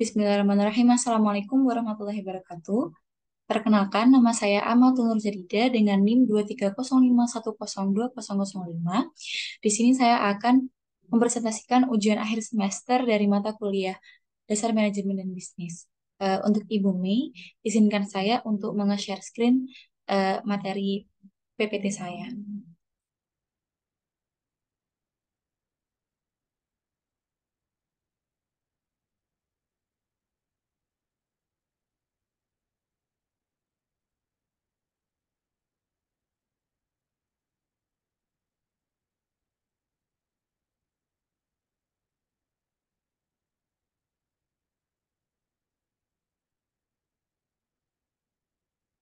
Bismillahirrahmanirrahim. Assalamualaikum warahmatullahi wabarakatuh. Perkenalkan, nama saya Amatul Nur Jadida dengan NIM 23051020005. Di sini saya akan mempresentasikan ujian akhir semester dari mata kuliah Dasar Manajemen dan Bisnis. Untuk Ibu Mei, izinkan saya untuk menge-share screen materi PPT saya.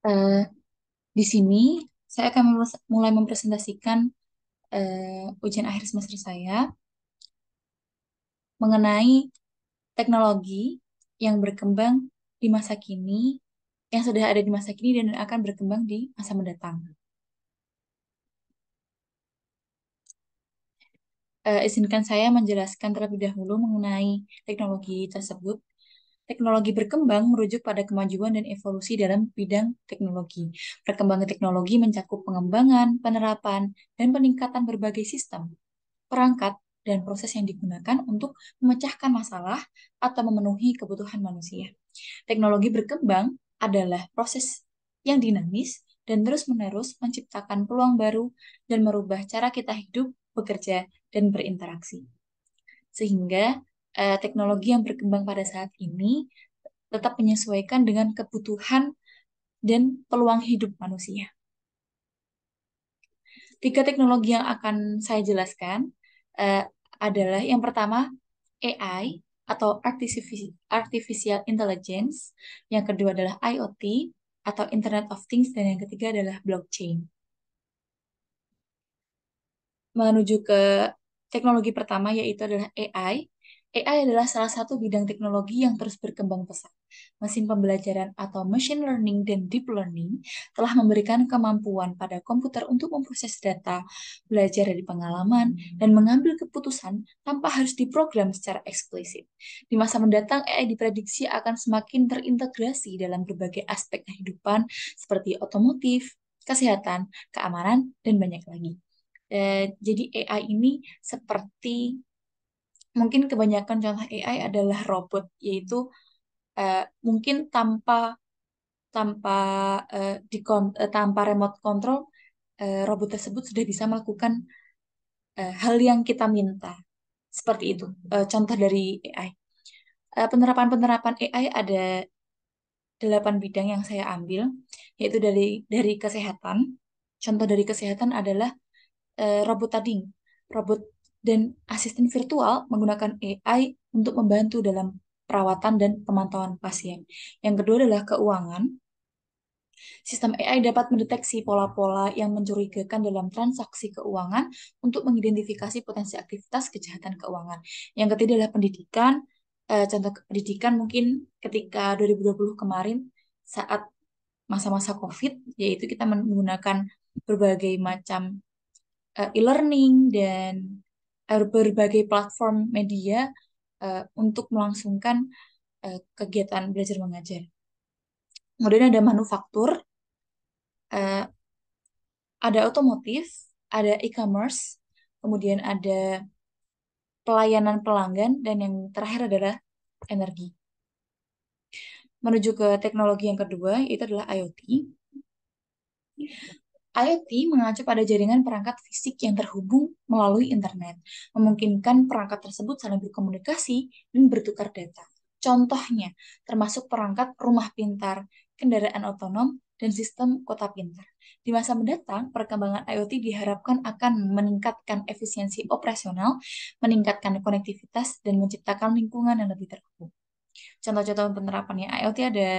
Eh, di sini saya akan mulai mempresentasikan ujian akhir semester saya mengenai teknologi yang berkembang di masa kini, yang sudah ada di masa kini dan akan berkembang di masa mendatang. Izinkan saya menjelaskan terlebih dahulu mengenai teknologi tersebut. Teknologi berkembang merujuk pada kemajuan dan evolusi dalam bidang teknologi. Perkembangan teknologi mencakup pengembangan, penerapan, dan peningkatan berbagai sistem, perangkat, dan proses yang digunakan untuk memecahkan masalah atau memenuhi kebutuhan manusia. Teknologi berkembang adalah proses yang dinamis dan terus-menerus menciptakan peluang baru dan merubah cara kita hidup, bekerja, dan berinteraksi. Sehingga teknologi yang berkembang pada saat ini tetap menyesuaikan dengan kebutuhan dan peluang hidup manusia. Tiga teknologi yang akan saya jelaskan eh, adalah yang pertama AI atau Artificial Intelligence, yang kedua adalah IoT atau Internet of Things, dan yang ketiga adalah blockchain. Menuju ke teknologi pertama yaitu adalah AI. AI adalah salah satu bidang teknologi yang terus berkembang pesat. Mesin pembelajaran atau machine learning dan deep learning telah memberikan kemampuan pada komputer untuk memproses data, belajar dari pengalaman, dan mengambil keputusan tanpa harus diprogram secara eksplisit. Di masa mendatang, AI diprediksi akan semakin terintegrasi dalam berbagai aspek kehidupan seperti otomotif, kesehatan, keamanan, dan banyak lagi. Jadi AI ini seperti mungkin kebanyakan contoh AI adalah robot, yaitu mungkin tanpa tanpa tanpa remote control, robot tersebut sudah bisa melakukan hal yang kita minta. Seperti itu. Contoh dari AI. Penerapan-penerapan AI ada 8 bidang yang saya ambil, yaitu dari kesehatan. Contoh dari kesehatan adalah robot tading, robot dan asisten virtual menggunakan AI untuk membantu dalam perawatan dan pemantauan pasien. Yang kedua adalah keuangan. Sistem AI dapat mendeteksi pola-pola yang mencurigakan dalam transaksi keuangan untuk mengidentifikasi potensi aktivitas kejahatan keuangan. Yang ketiga adalah pendidikan. Contoh pendidikan mungkin ketika 2020 kemarin saat masa-masa COVID, yaitu kita menggunakan berbagai macam e-learning dan berbagai platform media untuk melangsungkan kegiatan belajar mengajar. Kemudian ada manufaktur, eh, ada otomotif, ada e-commerce, kemudian ada pelayanan pelanggan, dan yang terakhir adalah energi. Menuju ke teknologi yang kedua, yaitu adalah IoT. IoT mengacu pada jaringan perangkat fisik yang terhubung melalui internet, memungkinkan perangkat tersebut saling berkomunikasi dan bertukar data. Contohnya, termasuk perangkat rumah pintar, kendaraan otonom, dan sistem kota pintar. Di masa mendatang, perkembangan IoT diharapkan akan meningkatkan efisiensi operasional, meningkatkan konektivitas, dan menciptakan lingkungan yang lebih terhubung. Contoh-contoh penerapannya IoT ada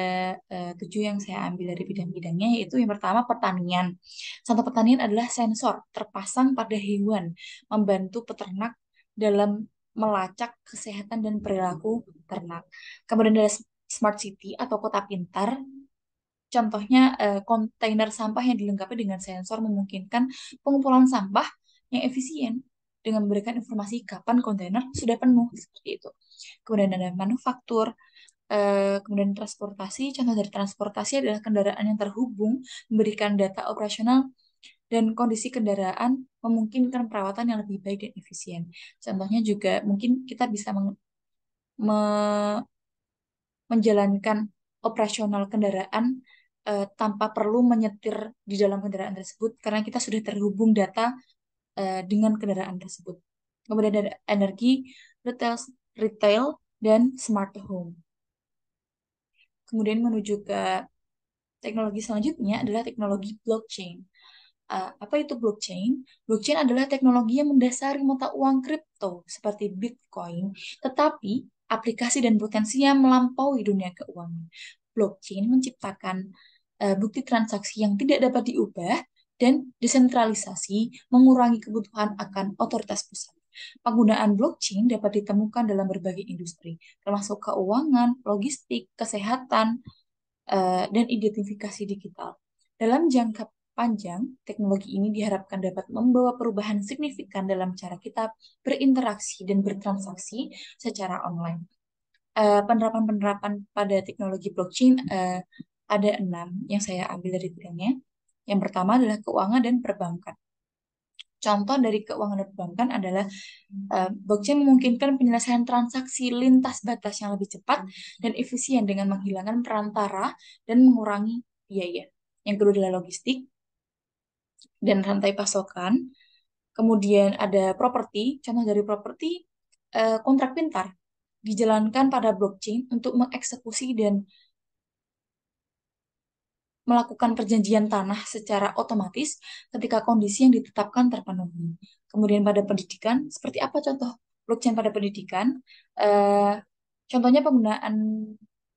7 yang saya ambil dari bidang-bidangnya, yaitu yang pertama pertanian. Contoh pertanian adalah sensor terpasang pada hewan, membantu peternak dalam melacak kesehatan dan perilaku ternak. Kemudian ada smart city atau kota pintar. Contohnya kontainer sampah yang dilengkapi dengan sensor memungkinkan pengumpulan sampah yang efisien dengan memberikan informasi kapan kontainer sudah penuh, seperti itu. Kemudian ada manufaktur. Kemudian transportasi, contoh dari transportasi adalah kendaraan yang terhubung, memberikan data operasional, dan kondisi kendaraan memungkinkan perawatan yang lebih baik dan efisien. Contohnya juga mungkin kita bisa me- menjalankan operasional kendaraan tanpa perlu menyetir di dalam kendaraan tersebut karena kita sudah terhubung data dengan kendaraan tersebut. Kemudian ada energi, retail, retail dan smart home. Kemudian menuju ke teknologi selanjutnya adalah teknologi blockchain. Apa itu blockchain? Blockchain adalah teknologi yang mendasari mata uang kripto seperti Bitcoin, tetapi aplikasi dan potensinya melampaui dunia keuangan. Blockchain menciptakan bukti transaksi yang tidak dapat diubah dan desentralisasi, mengurangi kebutuhan akan otoritas pusat. Penggunaan blockchain dapat ditemukan dalam berbagai industri, termasuk keuangan, logistik, kesehatan, dan identifikasi digital. Dalam jangka panjang, teknologi ini diharapkan dapat membawa perubahan signifikan dalam cara kita berinteraksi dan bertransaksi secara online. Penerapan-penerapan pada teknologi blockchain ada 6 yang saya ambil dari bidangnya. Yang pertama adalah keuangan dan perbankan. Contoh dari keuangan dan perbankan adalah blockchain memungkinkan penyelesaian transaksi lintas batas yang lebih cepat dan efisien dengan menghilangkan perantara dan mengurangi biaya. Yang kedua adalah logistik dan rantai pasokan. Kemudian ada properti, contoh dari properti kontrak pintar dijalankan pada blockchain untuk mengeksekusi dan melakukan perjanjian tanah secara otomatis ketika kondisi yang ditetapkan terpenuhi. Kemudian pada pendidikan, seperti apa contoh blockchain pada pendidikan? Eh, Contohnya penggunaan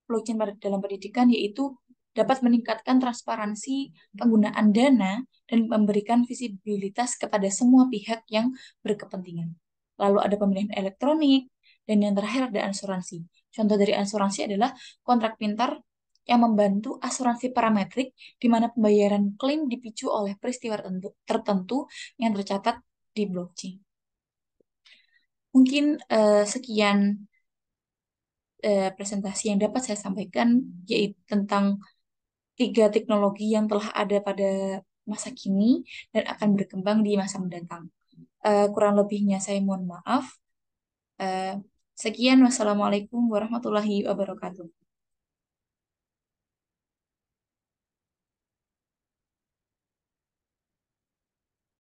blockchain pada dalam pendidikan yaitu dapat meningkatkan transparansi penggunaan dana dan memberikan visibilitas kepada semua pihak yang berkepentingan. Lalu ada pemilihan elektronik, dan yang terakhir ada asuransi. Contoh dari asuransi adalah kontrak pintar yang membantu asuransi parametrik di mana pembayaran klaim dipicu oleh peristiwa tertentu yang tercatat di blockchain. Mungkin sekian presentasi yang dapat saya sampaikan, yaitu tentang 3 teknologi yang telah ada pada masa kini dan akan berkembang di masa mendatang. Kurang lebihnya saya mohon maaf. Eh, Sekian, wassalamualaikum warahmatullahi wabarakatuh.